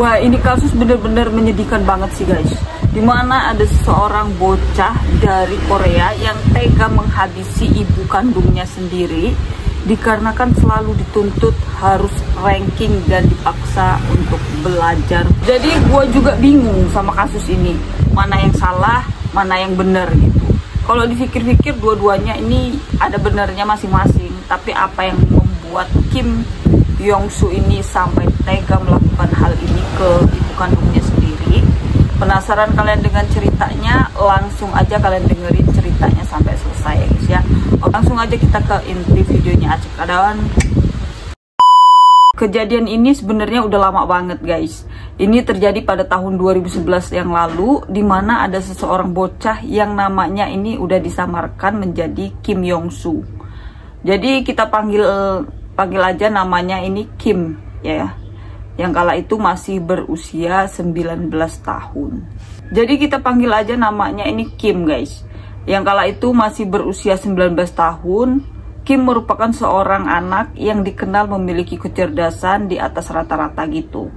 Wah, ini kasus bener-bener menyedihkan banget sih guys. Dimana ada seseorang bocah dari Korea yang tega menghabisi ibu kandungnya sendiri dikarenakan selalu dituntut harus ranking dan dipaksa untuk belajar. Jadi gue juga bingung sama kasus ini, mana yang salah, mana yang benar gitu. Kalau dipikir-pikir dua-duanya ini ada benarnya masing-masing. Tapi apa yang membuat Kim Yong-soo ini sampai tega melakukan hal ini ke ibu kandungnya sendiri? Penasaran kalian dengan ceritanya? Langsung aja kalian dengerin ceritanya sampai selesai ya guys ya. Langsung aja kita ke inti videonya acak adawan. Kejadian ini sebenarnya udah lama banget guys. Ini terjadi pada tahun 2011 yang lalu, dimana ada seseorang bocah yang namanya ini udah disamarkan menjadi Kim Yong-soo. Jadi kita panggil aja namanya ini Kim ya. Yang kala itu masih berusia 19 tahun. Jadi kita panggil aja namanya ini Kim guys. Yang kala itu masih berusia 19 tahun. Kim merupakan seorang anak yang dikenal memiliki kecerdasan di atas rata-rata gitu.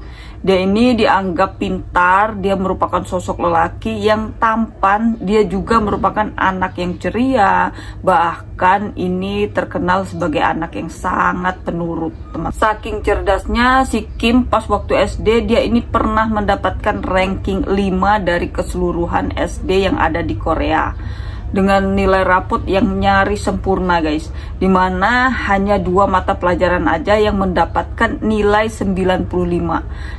Dia ini dianggap pintar, dia merupakan sosok lelaki yang tampan, dia juga merupakan anak yang ceria, bahkan ini terkenal sebagai anak yang sangat penurut, teman. Saking cerdasnya si Kim pas waktu SD, dia ini pernah mendapatkan ranking 5 dari keseluruhan SD yang ada di Korea. Dengan nilai rapot yang nyaris sempurna guys, dimana hanya 2 mata pelajaran aja yang mendapatkan nilai 95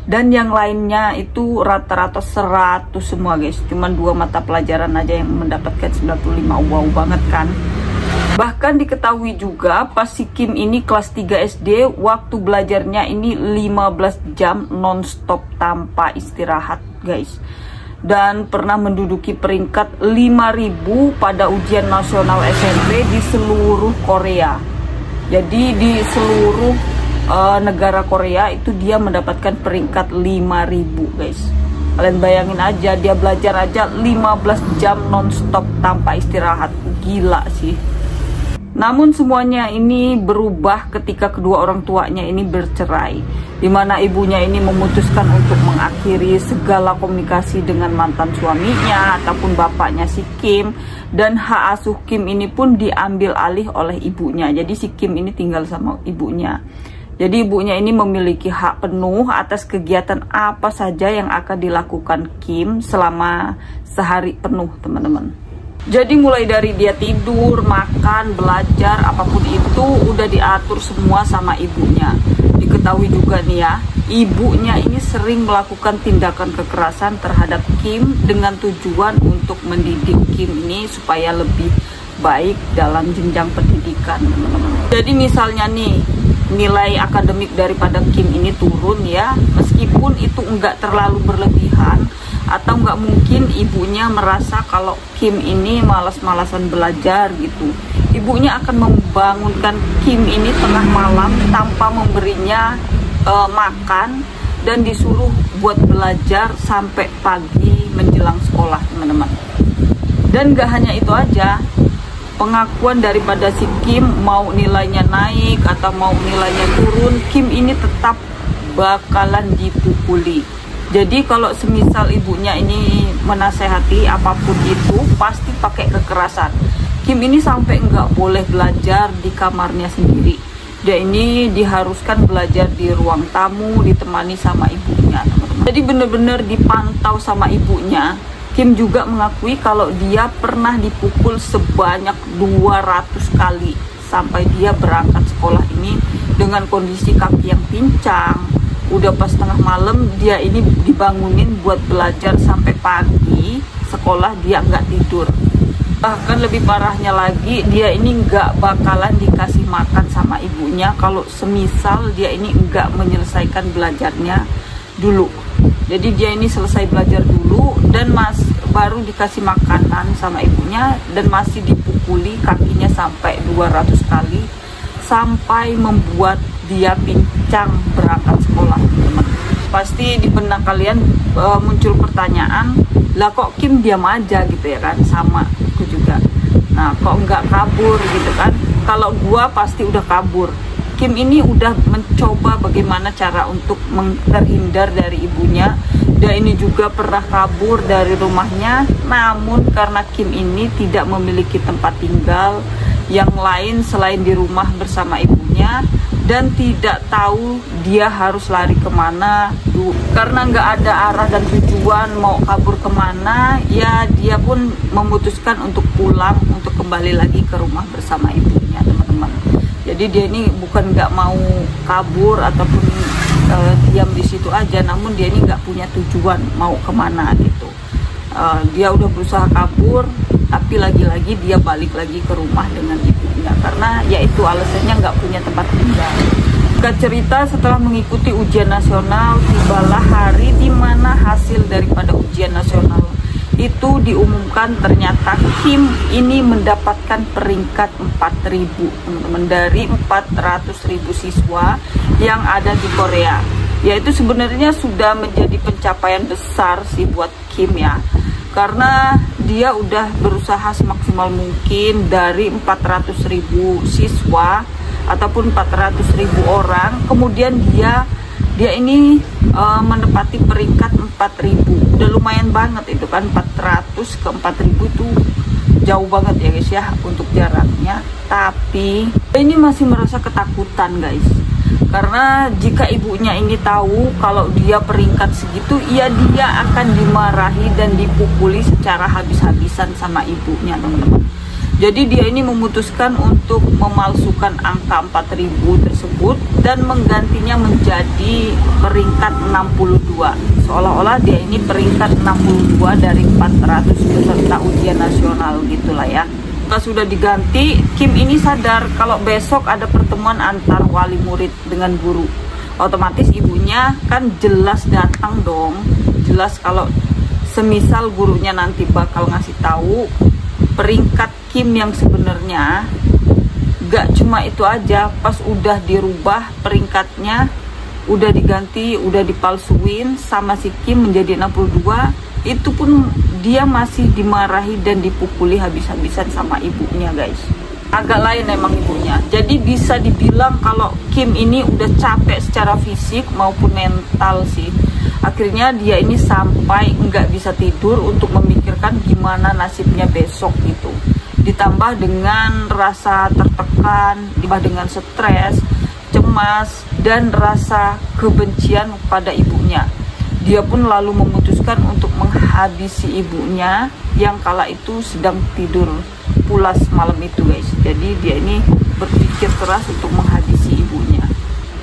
dan yang lainnya itu rata-rata 100 semua guys. Cuman 2 mata pelajaran aja yang mendapatkan 95. Wow banget kan. Bahkan diketahui juga pas si Kim ini kelas 3 SD, waktu belajarnya ini 15 jam non-stop tanpa istirahat guys. Dan pernah menduduki peringkat 5.000 pada ujian nasional SMP di seluruh Korea. Jadi di seluruh negara Korea itu dia mendapatkan peringkat 5.000 guys. Kalian bayangin aja, dia belajar aja 15 jam non-stop tanpa istirahat. Gila sih. Namun semuanya ini berubah ketika kedua orang tuanya ini bercerai, dimana ibunya ini memutuskan untuk mengakhiri segala komunikasi dengan mantan suaminya ataupun bapaknya si Kim, dan hak asuh Kim ini pun diambil alih oleh ibunya. Jadi si Kim ini tinggal sama ibunya. Jadi ibunya ini memiliki hak penuh atas kegiatan apa saja yang akan dilakukan Kim selama sehari penuh teman-teman. Jadi mulai dari dia tidur, makan, belajar, apapun itu udah diatur semua sama ibunya. Diketahui juga nih ya, ibunya ini sering melakukan tindakan kekerasan terhadap Kim dengan tujuan untuk mendidik Kim ini supaya lebih baik dalam jenjang pendidikan teman-teman. Jadi misalnya nih, nilai akademik daripada Kim ini turun ya, meskipun itu enggak terlalu berlebihan, atau nggak mungkin ibunya merasa kalau Kim ini malas-malasan belajar gitu. Ibunya akan membangunkan Kim ini tengah malam tanpa memberinya makan dan disuruh buat belajar sampai pagi menjelang sekolah teman-teman. Dan nggak hanya itu aja, pengakuan daripada si Kim mau nilainya naik atau mau nilainya turun, Kim ini tetap bakalan dipukuli. Jadi kalau semisal ibunya ini menasehati apapun itu pasti pakai kekerasan. Kim ini sampai nggak boleh belajar di kamarnya sendiri. Dia ini diharuskan belajar di ruang tamu ditemani sama ibunya teman-teman. Jadi bener-bener dipantau sama ibunya. Kim juga mengakui kalau dia pernah dipukul sebanyak 200 kali sampai dia berangkat sekolah ini dengan kondisi kaki yang pincang. Udah pas tengah malam dia ini dibangunin buat belajar sampai pagi, sekolah dia nggak tidur. Bahkan lebih parahnya lagi, dia ini nggak bakalan dikasih makan sama ibunya kalau semisal dia ini nggak menyelesaikan belajarnya dulu. Jadi dia ini selesai belajar dulu dan baru dikasih makanan sama ibunya, dan masih dipukuli kakinya sampai 200 kali sampai membuat dia pincang berangkat sekolah teman. Pasti di benak kalian muncul pertanyaan, lah kok Kim diam aja gitu ya kan, sama aku juga. Nah kok nggak kabur gitu kan? Kalau gua pasti udah kabur. Kim ini udah mencoba bagaimana cara untuk terhindar dari ibunya. Dia ini juga pernah kabur dari rumahnya, namun karena Kim ini tidak memiliki tempat tinggal yang lain selain di rumah bersama ibunya, dan tidak tahu dia harus lari kemana. Karena nggak ada arah dan tujuan mau kabur kemana, ya dia pun memutuskan untuk pulang, untuk kembali lagi ke rumah bersama ibunya, teman-teman. Jadi dia ini bukan nggak mau kabur ataupun diam di situ aja, namun dia ini nggak punya tujuan mau kemana gitu. Dia udah berusaha kabur, tapi lagi-lagi dia balik lagi ke rumah dengan ibunya, karena yaitu alasannya nggak punya tempat tinggal. Singkat cerita, setelah mengikuti ujian nasional, tibalah hari di mana hasil daripada ujian nasional itu diumumkan. Ternyata Kim ini mendapatkan peringkat 4.000, teman-teman, dari 400.000 siswa yang ada di Korea. Yaitu sebenarnya sudah menjadi pencapaian besar sih buat Kim ya, karena dia udah berusaha semaksimal mungkin dari 400.000 siswa ataupun 400.000 orang, kemudian dia ini menepati peringkat 4.000. Udah lumayan banget itu kan, 400 ke 4.000 tuh jauh banget ya guys ya untuk jaraknya. Tapi ini masih merasa ketakutan guys, karena jika ibunya ini tahu kalau dia peringkat segitu, ya dia akan dimarahi dan dipukuli secara habis-habisan sama ibunya, teman-teman. Jadi dia ini memutuskan untuk memalsukan angka 4.000 tersebut dan menggantinya menjadi peringkat 62. Seolah-olah dia ini peringkat 62 dari 400 peserta ujian nasional gitulah ya. Pas sudah diganti, Kim ini sadar kalau besok ada pertemuan antar wali murid dengan guru. Otomatis ibunya kan jelas datang dong. Jelas kalau semisal gurunya nanti bakal ngasih tahu peringkat Kim yang sebenarnya, gak cuma itu aja, pas udah dirubah peringkatnya, udah diganti, udah dipalsuin sama si Kim menjadi 62, itu pun dia masih dimarahi dan dipukuli habis-habisan sama ibunya guys. Agak lain emang ibunya. Jadi bisa dibilang kalau Kim ini udah capek secara fisik maupun mental sih. Akhirnya dia ini sampai nggak bisa tidur untuk memikirkan gimana nasibnya besok gitu. Ditambah dengan rasa tertekan, ditambah dengan stres, cemas, dan rasa kebencian pada ibunya. Dia pun lalu memutuskan untuk menghabisi ibunya yang kala itu sedang tidur pulas malam itu guys. Jadi dia ini berpikir keras untuk menghabisi ibunya.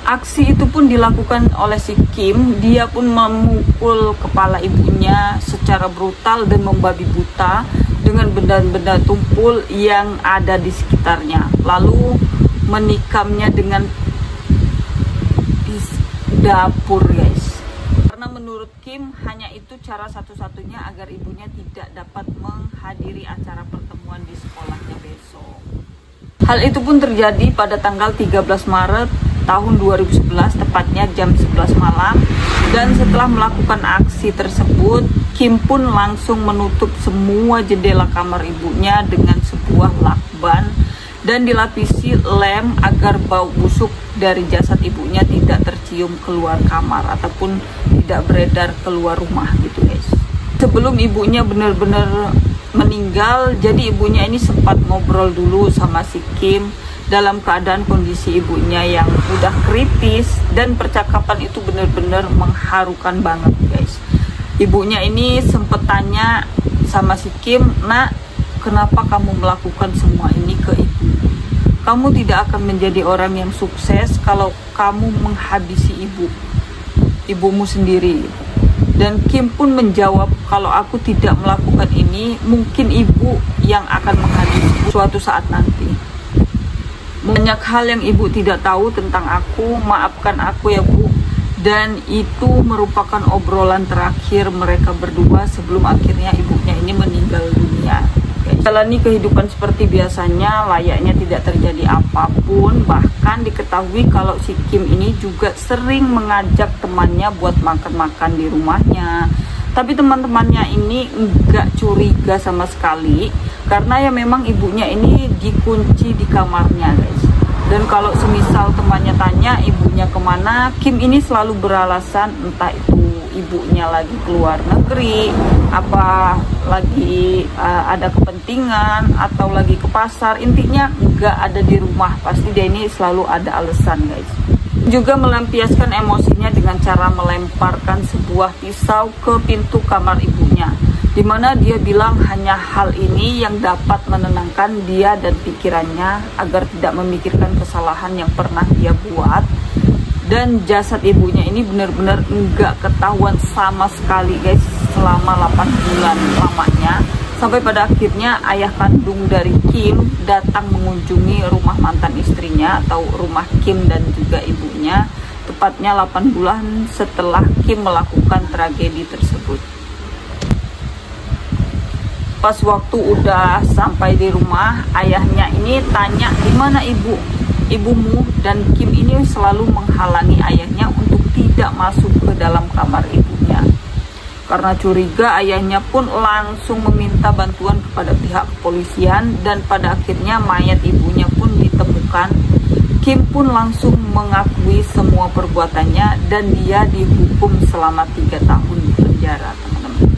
Aksi itu pun dilakukan oleh si Kim. Dia pun memukul kepala ibunya secara brutal dan membabi buta dengan benda-benda tumpul yang ada di sekitarnya. Lalu menikamnya dengan dapur guys. Karena menurut Kim hanya itu cara satu-satunya agar ibunya tidak dapat menghadiri acara pertemuan di sekolahnya besok. Hal itu pun terjadi pada tanggal 13 Maret tahun 2011, tepatnya jam 11 malam. Dan setelah melakukan aksi tersebut, Kim pun langsung menutup semua jendela kamar ibunya dengan sebuah lakban dan dilapisi lem agar bau busuk dari jasad ibunya tidak tercium keluar kamar ataupun tidak beredar keluar rumah gitu guys. Sebelum ibunya benar-benar meninggal, jadi ibunya ini sempat ngobrol dulu sama si Kim dalam keadaan kondisi ibunya yang udah kritis, dan percakapan itu benar-benar mengharukan banget guys. Ibunya ini sempat tanya sama si Kim, "Nak, kenapa kamu melakukan semua ini ke ibu? Kamu tidak akan menjadi orang yang sukses kalau kamu menghabisi ibumu sendiri." Dan Kim pun menjawab, "Kalau aku tidak melakukan ini, mungkin ibu yang akan menghabisi suatu saat nanti. Banyak hal yang ibu tidak tahu tentang aku, maafkan aku ya bu." Dan itu merupakan obrolan terakhir mereka berdua sebelum akhirnya ibunya ini meninggal dunia. Jalani kehidupan seperti biasanya, layaknya tidak terjadi apapun. Bahkan diketahui kalau si Kim ini juga sering mengajak temannya buat makan-makan di rumahnya. Tapi teman-temannya ini enggak curiga sama sekali, karena ya memang ibunya ini dikunci di kamarnya guys. Dan kalau semisal temannya tanya ibunya kemana, Kim ini selalu beralasan entah itu ibunya lagi keluar negeri, apa lagi ada kepentingan, atau lagi ke pasar. Intinya nggak ada di rumah, pasti dia ini selalu ada alasan guys. Juga melampiaskan emosinya dengan cara melemparkan sebuah pisau ke pintu kamar ibunya, dimana dia bilang hanya hal ini yang dapat menenangkan dia dan pikirannya agar tidak memikirkan kesalahan yang pernah dia buat. Dan jasad ibunya ini benar-benar enggak ketahuan sama sekali guys selama 8 bulan lamanya, sampai pada akhirnya ayah kandung dari Kim datang mengunjungi rumah mantan istrinya atau rumah Kim dan juga ibunya, tepatnya 8 bulan setelah Kim melakukan tragedi tersebut. Pas waktu udah sampai di rumah, ayahnya ini tanya, "Di mana ibumu?" Dan Kim ini selalu menghalangi ayahnya untuk tidak masuk ke dalam kamar ibunya. Karena curiga, ayahnya pun langsung meminta bantuan kepada pihak kepolisian dan pada akhirnya mayat ibunya pun ditemukan. Kim pun langsung mengakui semua perbuatannya dan dia dihukum selama 3 tahun di penjara, teman-teman.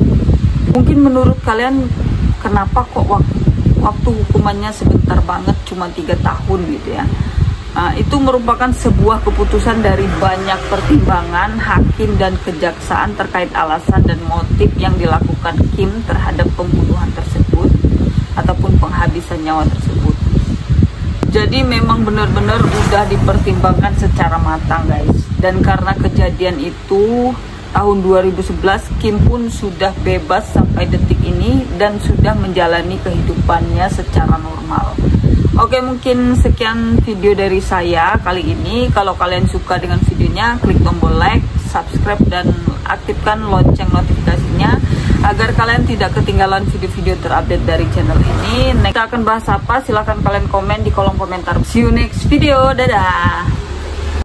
Mungkin menurut kalian kenapa kok waktu hukumannya sebentar banget, cuma 3 tahun gitu ya. Itu merupakan sebuah keputusan dari banyak pertimbangan hakim dan kejaksaan terkait alasan dan motif yang dilakukan Kim terhadap pembunuhan tersebut ataupun penghabisan nyawa tersebut. Jadi memang benar-benar udah dipertimbangkan secara matang guys. Dan karena kejadian itu tahun 2011, Kim pun sudah bebas sampai detik ini dan sudah menjalani kehidupannya secara normal. Oke, mungkin sekian video dari saya kali ini. Kalau kalian suka dengan videonya, klik tombol like, subscribe, dan aktifkan lonceng notifikasinya agar kalian tidak ketinggalan video-video terupdate dari channel ini. Kita akan bahas apa? Silahkan kalian komen di kolom komentar. See you next video. Dadah!